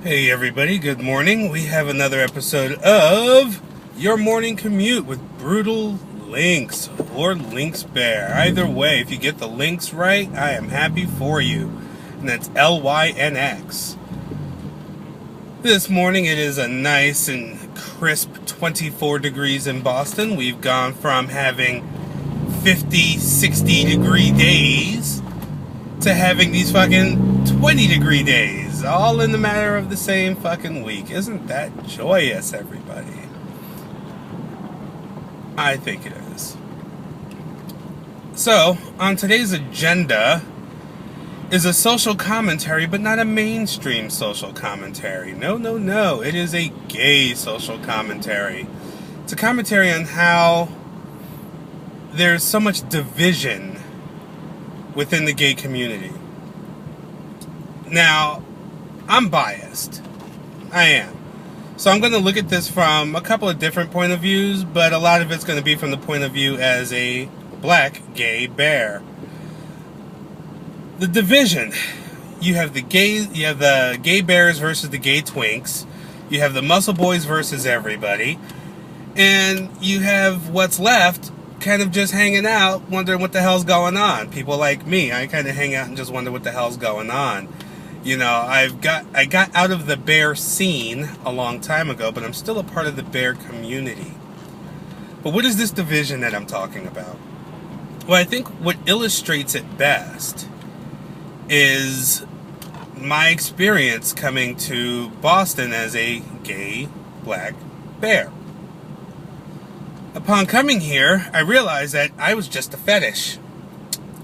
Hey everybody, good morning. We have another episode of Your Morning Commute with Brutal Lynx or Lynx Bear. Either way, if you get the Lynx right, I am happy for you. And that's Lynx. This morning it is a nice and crisp 24 degrees in Boston. We've gone from having 50, 60 degree days to having these fucking 20 degree days, all in the matter of the same fucking week. Isn't that joyous, everybody? I think it is. So, on today's agenda is a social commentary, but not a mainstream social commentary. No. It is a gay social commentary. It's a commentary on how there's so much division within the gay community. Now, I'm biased. I am. So I'm going to look at this from a couple of different point of views, but a lot of it's going to be from the point of view as a black gay bear. The division. You have the gay bears versus the gay twinks. You have the muscle boys versus everybody. And you have what's left kind of just hanging out, wondering what the hell's going on. People like me, I kind of hang out and just wonder what the hell's going on. You know, I got out of the bear scene a long time ago, but I'm still a part of the bear community. But what is this division that I'm talking about? Well, I think what illustrates it best is my experience coming to Boston as a gay black bear. Upon coming here, I realized that I was just a fetish.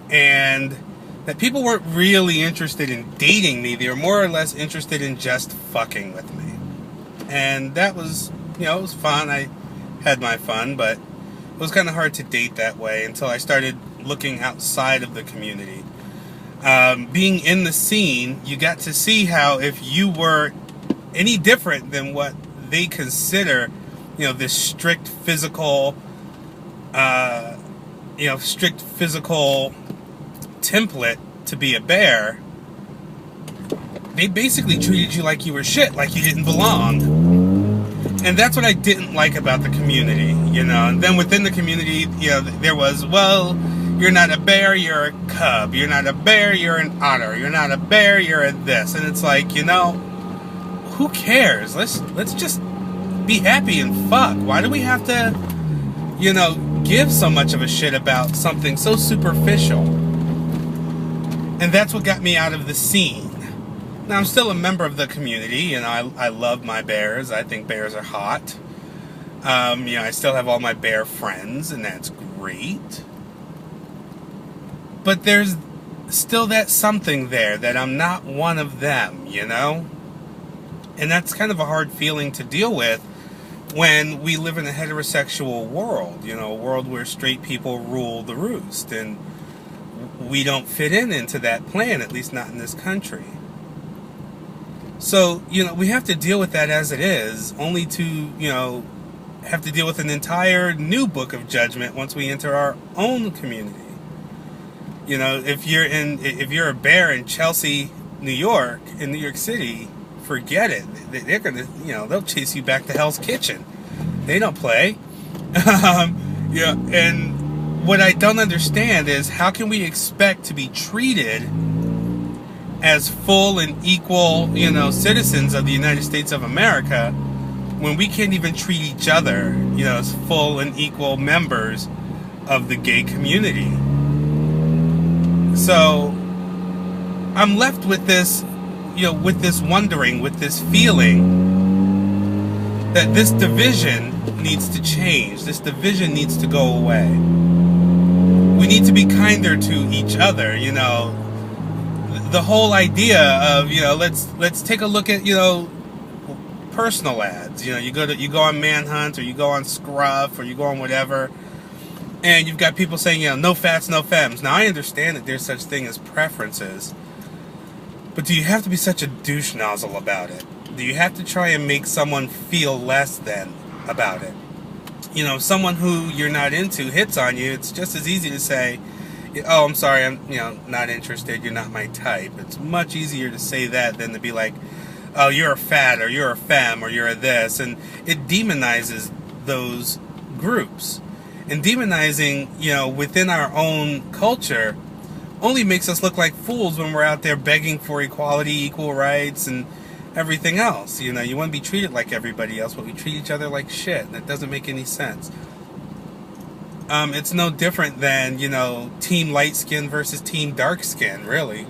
And that people weren't really interested in dating me. They were more or less interested in just fucking with me. And that was, it was fun. I had my fun, but it was kind of hard to date that way until I started looking outside of the community. Being in the scene, you got to see how if you were any different than what they consider this strict physical template to be a bear, they basically treated you like you were shit, like you didn't belong. And that's what I didn't like about the community, And then within the community, there was, well, you're not a bear, you're a cub. You're not a bear, you're an otter. You're not a bear, you're a this. And it's like, who cares? Let's just be happy and fuck. Why do we have to, give so much of a shit about something so superficial? And that's what got me out of the scene. Now, I'm still a member of the community, I love my bears. I think bears are hot. I still have all my bear friends, and that's great. But there's still that something there, that I'm not one of them, And that's kind of a hard feeling to deal with when we live in a heterosexual world, a world where straight people rule the roost, and we don't fit into that plan, at least not in this country. So, we have to deal with that as it is, only to, have to deal with an entire new book of judgment once we enter our own community. If you're a bear in Chelsea, New York, in New York City, forget it. They're gonna, they'll chase you back to Hell's Kitchen. They don't play. And what I don't understand is, how can we expect to be treated as full and equal, citizens of the United States of America when we can't even treat each other, as full and equal members of the gay community? So I'm left with this, with this wondering, with this feeling that this division needs to change. This division needs to go away. We need to be kinder to each other, The whole idea of, let's take a look at, personal ads. You go on Manhunt, or you go on Scruff, or you go on whatever, and you've got people saying, no fats, no femmes. Now, I understand that there's such thing as preferences, but do you have to be such a douche nozzle about it? Do you have to try and make someone feel less than about it? Someone who you're not into hits on you, it's just as easy to say, oh, I'm sorry, I'm not interested, you're not my type. It's much easier to say that than to be like, oh, you're a fat, or you're a femme, or you're a this, and it demonizes those groups. And demonizing, within our own culture only makes us look like fools when we're out there begging for equality, equal rights, and everything else. You want to be treated like everybody else, but we treat each other like shit. That doesn't make any sense. It's no different than, team light skin versus team dark skin, really.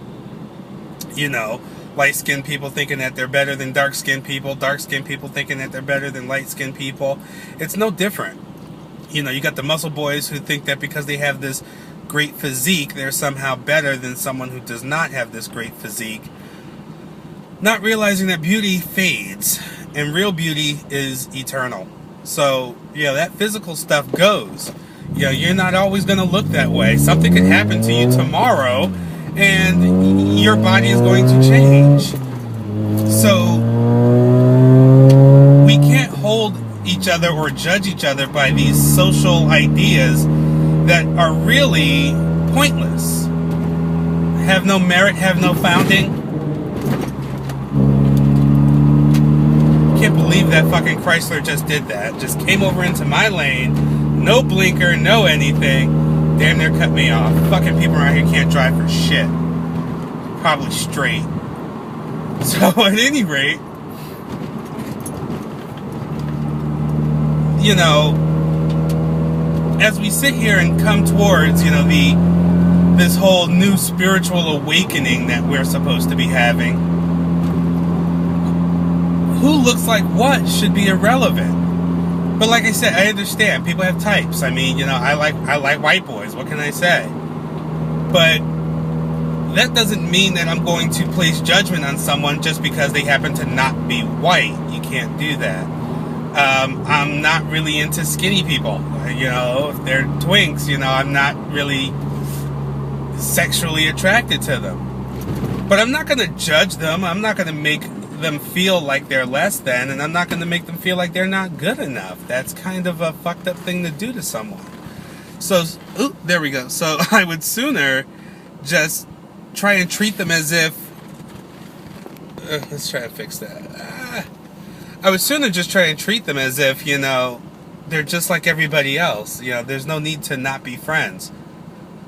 Light-skinned people thinking that they're better than dark-skinned people, dark-skinned people thinking that they're better than light-skinned people. It's no different. You got the muscle boys who think that because they have this great physique, they're somehow better than someone who does not have this great physique. Not realizing that beauty fades, and real beauty is eternal. So, that physical stuff goes. You're not always going to look that way. Something could happen to you tomorrow, and your body is going to change. So we can't hold each other or judge each other by these social ideas that are really pointless, have no merit, have no founding. Can't believe that fucking Chrysler just did that. Just came over into my lane, no blinker, no anything. Damn near cut me off. Fucking people around here can't drive for shit. Probably straight. So at any rate, as we sit here and come towards, this whole new spiritual awakening that we're supposed to be having, who looks like what should be irrelevant. But like I said, I understand. People have types. I mean, I like white boys. What can I say? But that doesn't mean that I'm going to place judgment on someone just because they happen to not be white. You can't do that. I'm not really into skinny people. If they're twinks, I'm not really sexually attracted to them. But I'm not going to judge them. I'm not going to make them feel like they're less than, and I'm not going to make them feel like they're not good enough. That's kind of a fucked up thing to do to someone. So, there we go. So I would sooner just try and treat them as if let's try and fix that. I would sooner just try and treat them as if, they're just like everybody else. There's no need to not be friends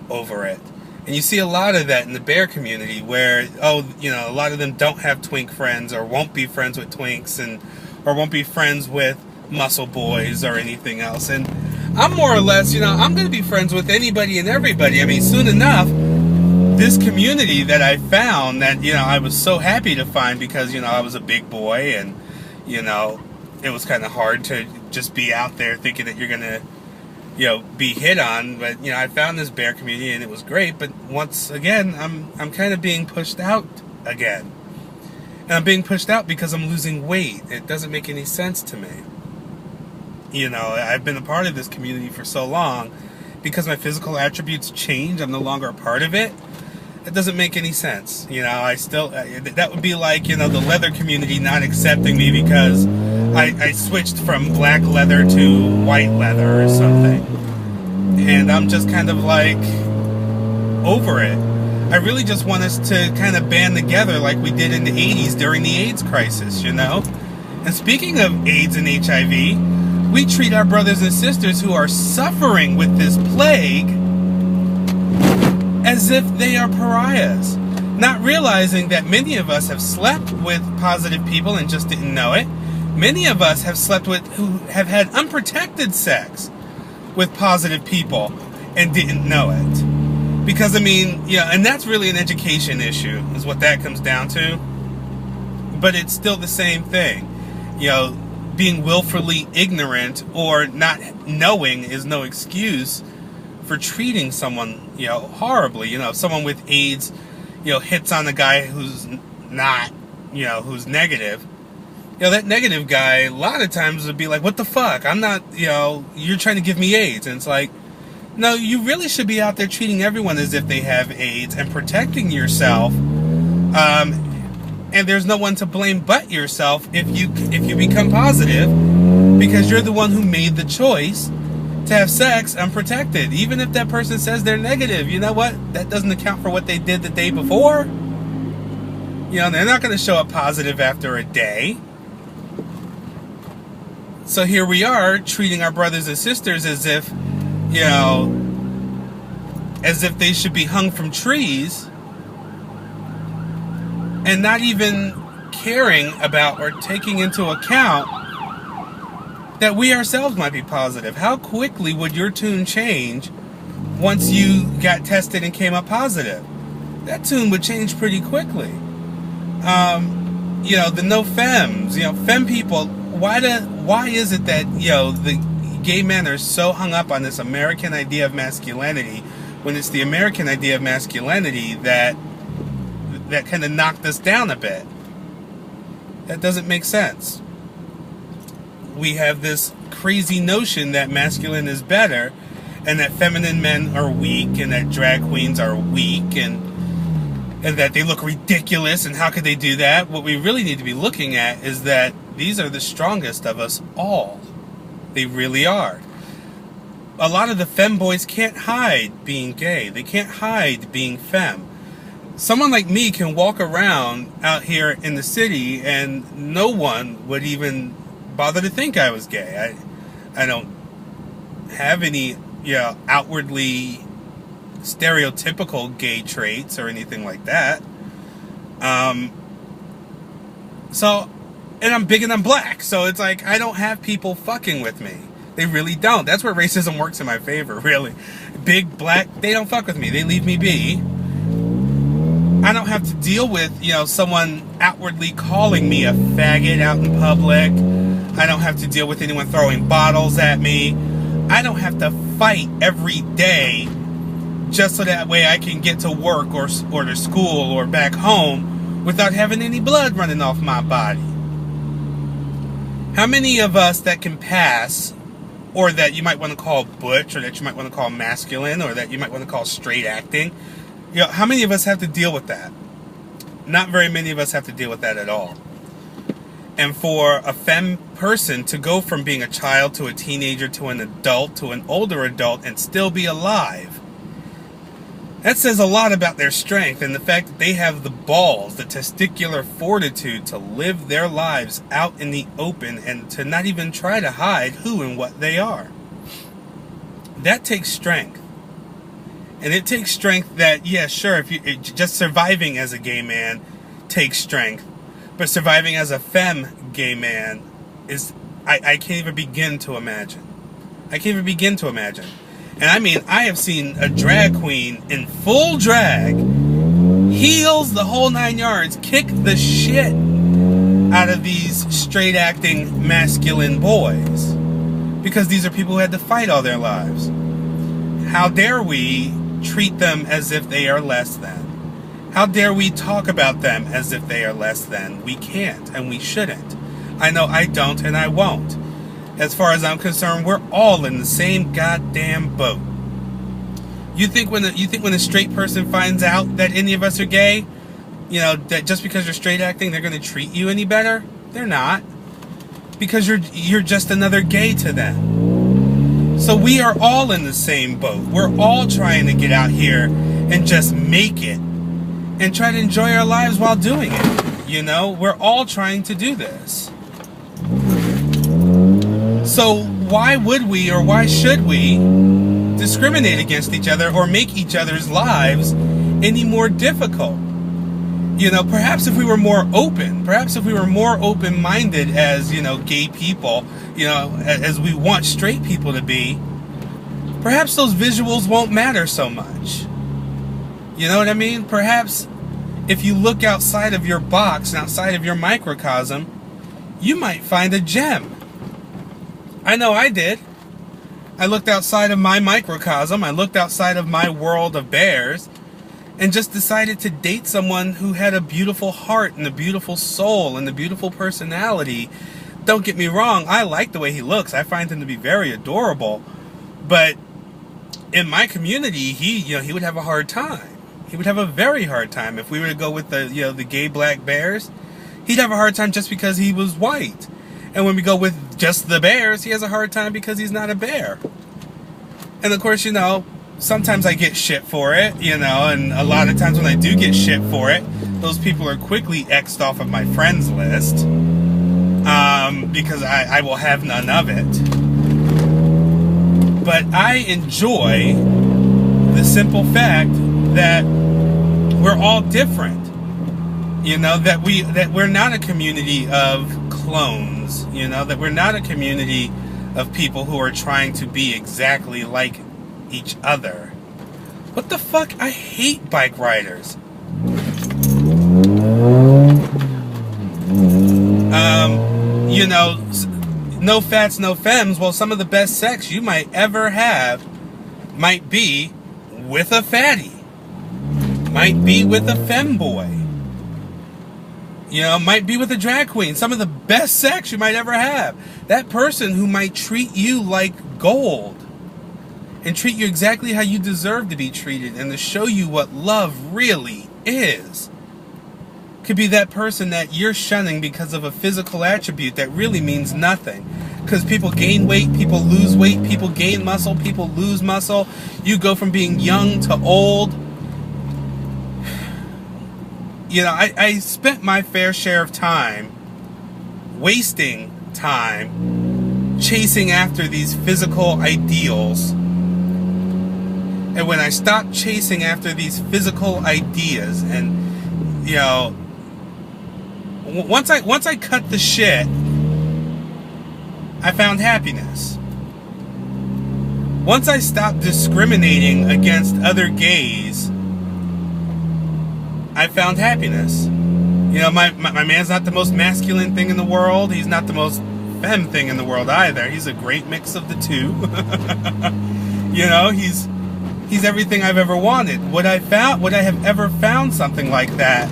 over it. And you see a lot of that in the bear community where, a lot of them don't have twink friends or won't be friends with twinks or won't be friends with muscle boys or anything else. And I'm more or less, I'm going to be friends with anybody and everybody. I mean, soon enough, this community that I found that, I was so happy to find because, I was a big boy and, it was kind of hard to just be out there thinking that you're going to, be hit on, but I found this bear community and it was great. But once again, I'm kind of being pushed out again, and I'm being pushed out because I'm losing weight. It doesn't make any sense to me. I've been a part of this community for so long, because my physical attributes change. I'm no longer a part of it. It doesn't make any sense. I still that would be like the leather community not accepting me because I switched from black leather to white leather or something. And I'm just kind of like over it. I really just want us to kind of band together like we did in the 80s during the AIDS crisis, And speaking of AIDS and HIV, we treat our brothers and sisters who are suffering with this plague as if they are pariahs, not realizing that many of us have slept with positive people and just didn't know it. Many of us have slept with who have had unprotected sex with positive people and didn't know it. Because, and that's really an education issue, is what that comes down to. But it's still the same thing. Being willfully ignorant or not knowing is no excuse for treating someone, horribly. If someone with AIDS, hits on a guy who's not, who's negative, that negative guy a lot of times would be like, what the fuck? I'm not, you're trying to give me AIDS. And it's like, no, you really should be out there treating everyone as if they have AIDS and protecting yourself. And there's no one to blame but yourself if you become positive, because you're the one who made the choice to have sex unprotected. Even if that person says they're negative, you know what? That doesn't account for what they did the day before. You know, they're not going to show up positive after a day. So here we are treating our brothers and sisters as if, you know, as if they should be hung from trees, and not even caring about or taking into account that we ourselves might be positive. How quickly would your tune change once you got tested and came up positive? That tune would change pretty quickly. You know, the no femmes, you know, femme people, why is it that, you know, the gay men are so hung up on this American idea of masculinity, when it's the American idea of masculinity that kind of knocked us down a bit? That doesn't make sense. We have this crazy notion that masculine is better, and that feminine men are weak, and that drag queens are weak, and that they look ridiculous, and how could they do that? What we really need to be looking at is that these are the strongest of us all. They really are. A lot of the femboys can't hide being gay. They can't hide being femme. Someone like me can walk around out here in the city and no one would even bother to think I was gay. I don't have any, you know, outwardly stereotypical gay traits or anything like that. So, and I'm big and I'm black, so it's like I don't have people fucking with me. They really don't. That's where racism works in my favor, really. Big, black, they don't fuck with me. They leave me be. I don't have to deal with, you know, someone outwardly calling me a faggot out in public. I don't have to deal with anyone throwing bottles at me. I don't have to fight every day just so that way I can get to work or to school or back home without having any blood running off my body. How many of us that can pass, or that you might want to call butch, or that you might want to call masculine, or that you might want to call straight acting, you know, how many of us have to deal with that? Not very many of us have to deal with that at all. And for a femme person to go from being a child to a teenager to an adult to an older adult and still be alive, that says a lot about their strength and the fact that they have the balls, the testicular fortitude to live their lives out in the open and to not even try to hide who and what they are. That takes strength. And it takes strength that, yeah, sure, just surviving as a gay man takes strength. But surviving as a femme gay man is, I can't even begin to imagine. I can't even begin to imagine. And I mean, I have seen a drag queen in full drag, heels, the whole 9 yards, kick the shit out of these straight acting masculine boys. Because these are people who had to fight all their lives. How dare we treat them as if they are less than? How dare we talk about them as if they are less than? We can't, and we shouldn't. I know I don't, and I won't. As far as I'm concerned, we're all in the same goddamn boat. You think when a straight person finds out that any of us are gay, you know, that just because you're straight acting, they're going to treat you any better? They're not. Because you're just another gay to them. So we are all in the same boat. We're all trying to get out here and just make it. And try to enjoy our lives while doing it. You know, we're all trying to do this. So why would we, or why should we, discriminate against each other or make each other's lives any more difficult? You know, perhaps if we were more open, perhaps if we were more open-minded as, you know, gay people, you know, as we want straight people to be, perhaps those visuals won't matter so much. You know what I mean? Perhaps if you look outside of your box and outside of your microcosm, you might find a gem. I know I did. I looked outside of my microcosm, I looked outside of my world of bears, and just decided to date someone who had a beautiful heart and a beautiful soul and a beautiful personality. Don't get me wrong, I like the way he looks. I find him to be very adorable. But in my community, he would have a hard time. He would have a very hard time if we were to go with the gay black bears. He'd have a hard time just because he was white. And when we go with just the bears, he has a hard time because he's not a bear. And of course, you know, sometimes I get shit for it, you know, and a lot of times when I do get shit for it, those people are quickly X'd off of my friends list, because I will have none of it. But I enjoy the simple fact that we're all different. You know, that we're not a community of clones. You know, that we're not a community of people who are trying to be exactly like each other. What the fuck? I hate bike riders. You know, no fats, no femmes. Well, some of the best sex you might ever have might be with a fatty. Might be with a femboy. You know, might be with a drag queen. Some of the best sex you might ever have. That person who might treat you like gold. And treat you exactly how you deserve to be treated. And to show you what love really is. Could be that person that you're shunning because of a physical attribute that really means nothing. Because people gain weight, people lose weight, people gain muscle, people lose muscle. You go from being young to old. You know, I spent my fair share of time wasting time chasing after these physical ideals. And when I stopped chasing after these physical ideas, and you know, once I cut the shit, I found happiness. Once I stopped discriminating against other gays, I found happiness. You know, my man's not the most masculine thing in the world. He's not the most femme thing in the world either. He's a great mix of the two. You know, he's everything I've ever wanted. Would I have ever found something like that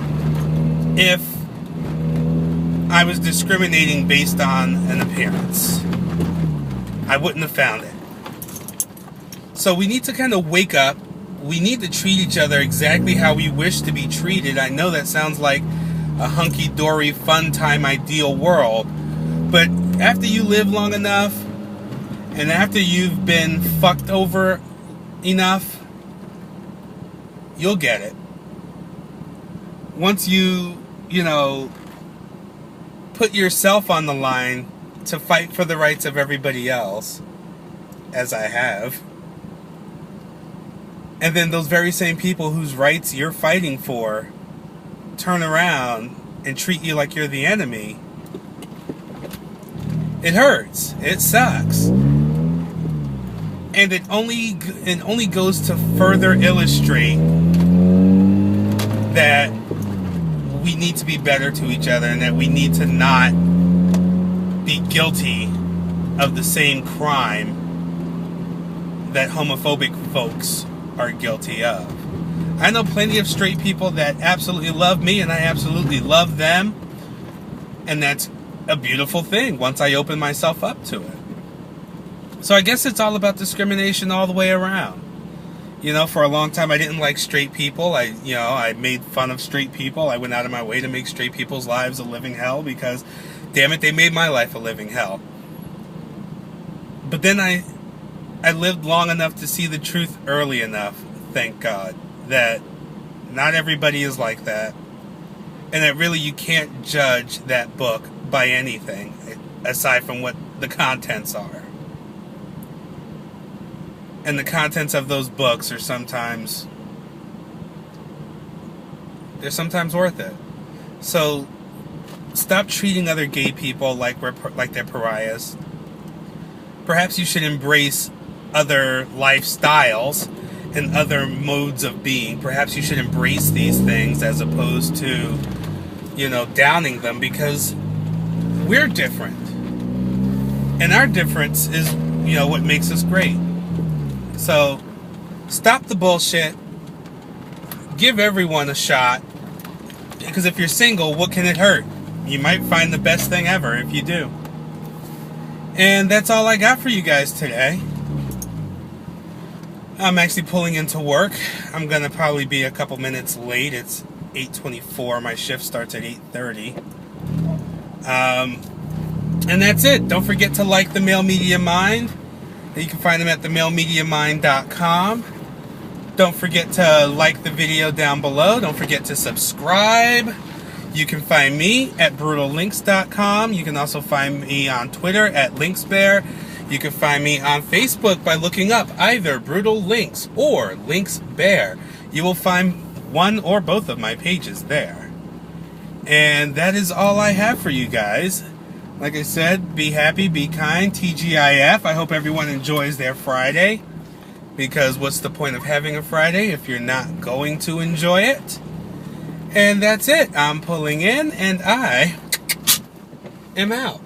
if I was discriminating based on an appearance? I wouldn't have found it. So we need to kind of wake up. We need to treat each other exactly how we wish to be treated. I know that sounds like a hunky-dory, fun time, ideal world. But after you live long enough, and after you've been fucked over enough, you'll get it. Once you know, put yourself on the line to fight for the rights of everybody else, as I have, and then those very same people whose rights you're fighting for turn around and treat you like you're the enemy, it hurts. It sucks. And it only goes to further illustrate that we need to be better to each other, and that we need to not be guilty of the same crime that homophobic folks are guilty of. I know plenty of straight people that absolutely love me, and I absolutely love them, and that's a beautiful thing once I open myself up to it. So I guess it's all about discrimination all the way around. You know, for a long time I didn't like straight people. I made fun of straight people. I went out of my way to make straight people's lives a living hell because, damn it, they made my life a living hell. But then I lived long enough to see the truth early enough, thank God, that not everybody is like that. And that really you can't judge that book by anything aside from what the contents are. And the contents of those books are sometimes worth it. So stop treating other gay people like they're pariahs. Perhaps you should embrace other lifestyles and other modes of being. Perhaps you should embrace these things as opposed to, you know, downing them, because we're different. And our difference is, you know, what makes us great. So stop the bullshit. Give everyone a shot. Because if you're single, what can it hurt? You might find the best thing ever if you do. And that's all I got for you guys today. I'm actually pulling into work. I'm going to probably be a couple minutes late. It's 8:24. My shift starts at 8:30. And that's it. Don't forget to like the Male Media Mind. You can find them at themalemediamind.com. Don't forget to like the video down below. Don't forget to subscribe. You can find me at brutallynx.com. You can also find me on Twitter at lynxbear. You can find me on Facebook by looking up either Brutal Lynx or Lynx Bear. You will find one or both of my pages there. And that is all I have for you guys. Like I said, be happy, be kind, TGIF. I hope everyone enjoys their Friday. Because what's the point of having a Friday if you're not going to enjoy it? And that's it. I'm pulling in and I am out.